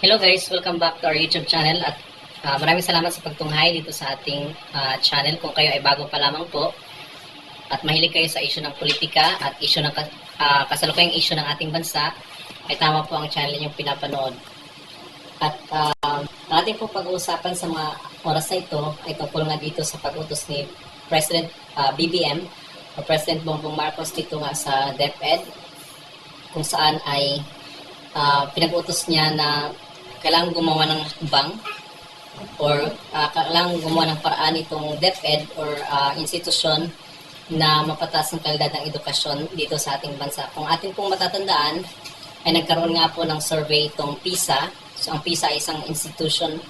Hello guys, welcome back to our YouTube channel at maraming salamat sa pagtunghay dito sa ating channel. Kung kayo ay bago pa lamang po at mahilig kayo sa issue ng politika at issue ng kasalukuyang issue ng ating bansa, ay tama po ang channel ninyong pinapanood. At ating po pag-uusapan sa mga oras na ito ay tungkol nga dito sa pag-utos ni President BBM o President Bongbong Marcos dito nga sa DepEd, kung saan ay pinag-utos niya na kailangan gumawa ng hakbang or kailangan gumawa ng paraan itong DepEd or institusyon na mapataas ang kalidad ng edukasyon dito sa ating bansa. Kung atin pong matatandaan, ay nagkaroon nga po ng survey itong PISA. So ang PISA ay isang institutional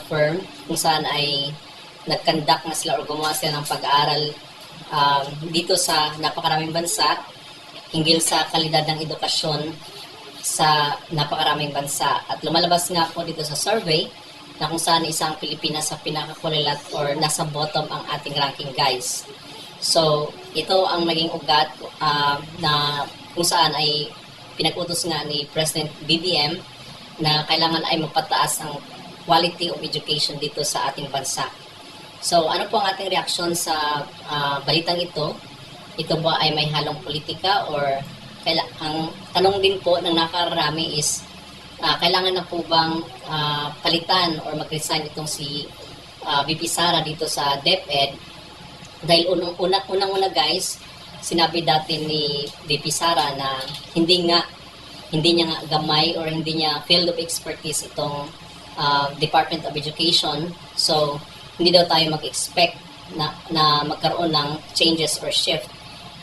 firm kung saan ay nag-conduct na sila or gumawa sila ng pag-aaral dito sa napakaraming bansa hinggil sa kalidad ng edukasyon sa napakaraming bansa. At lumalabas nga po dito sa survey na kung saan isang Pilipinas sa pinakakulilat or nasa bottom ang ating ranking, guys. So, ito ang naging ugat na kung saan ay pinag-utos nga ni President BBM na kailangan ay mapataas ang quality of education dito sa ating bansa. So, ano po ang ating reaksyon sa balitang ito? Ito ba ay may halong politika or ang tanong din po ng nakarami is kailangan na po bang palitan or mag-resign itong si VP Sara dito sa DepEd? Dahil unang-una guys, sinabi dati ni VP Sara na hindi niya nga gamay or hindi niya field of expertise itong Department of Education. So hindi daw tayo mag-expect na magkaroon ng changes or shift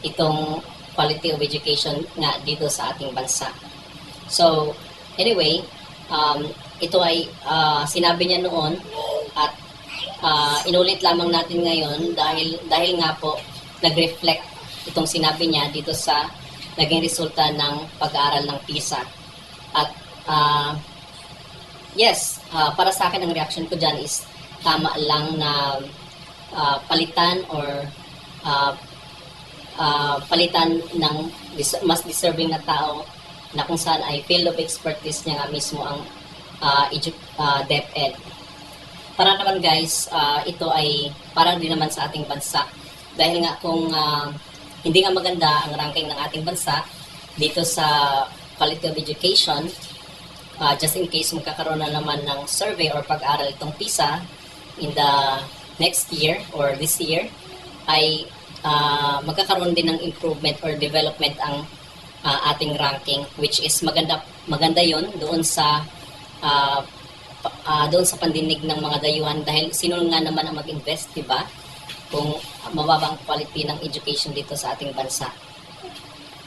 itong quality of education nga dito sa ating bansa. So, anyway, ito ay sinabi niya noon at inulit lamang natin ngayon dahil nga po nag-reflect itong sinabi niya dito sa naging resulta ng pag-aaral ng PISA. At yes, para sa akin ang reaction ko dyan is tama lang na palitan or palitan ng mas deserving na tao na kung saan ay field of expertise niya nga mismo ang DepEd. Para naman guys, ito ay para din naman sa ating bansa. Dahil nga kung hindi nga maganda ang ranking ng ating bansa dito sa quality of education, just in case magkakaroon na naman ng survey or pag-aaral itong PISA in the next year or this year, ay magkakaroon din ng improvement or development ang ating ranking, which is maganda yon doon sa pandinig ng mga dayuhan, dahil sino nga naman ang mag-invest, diba, kung mababa ang quality ng education dito sa ating bansa.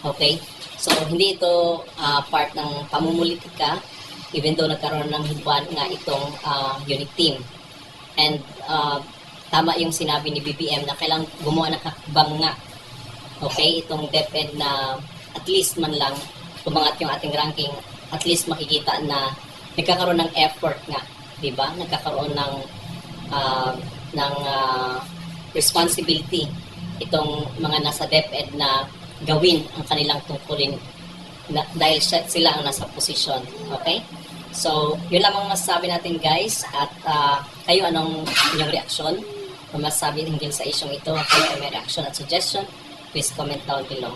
Okay, so hindi ito part ng pamumulitika, even though nagkaroon ng hibban nga itong unit team. And tama yung sinabi ni BBM na kailangang gumawa ng hakbang nga. Okay, itong DepEd na at least man lang umangat yung ating ranking, at least makikita na nagkakaroon ng effort nga, di ba? Nagkakaroon ng responsibility itong mga nasa DepEd na gawin ang kanilang tungkulin dahil sila ang nasa posisyon. Okay? So, yun lamang masasabi natin guys, at kayo anong inyong reaksyon? Kung masasabi hinggil sa isyong ito, kayo ay may reaction at suggestion, please comment down below.